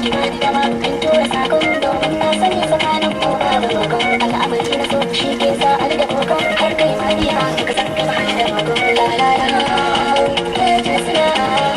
kira ni dama in tura sakon domin na sani tsakanin mu babu roƙon al'amari na so shi ke sa ali da koko har kai ma biya ka san kai ba da roƙon la la la. Just now,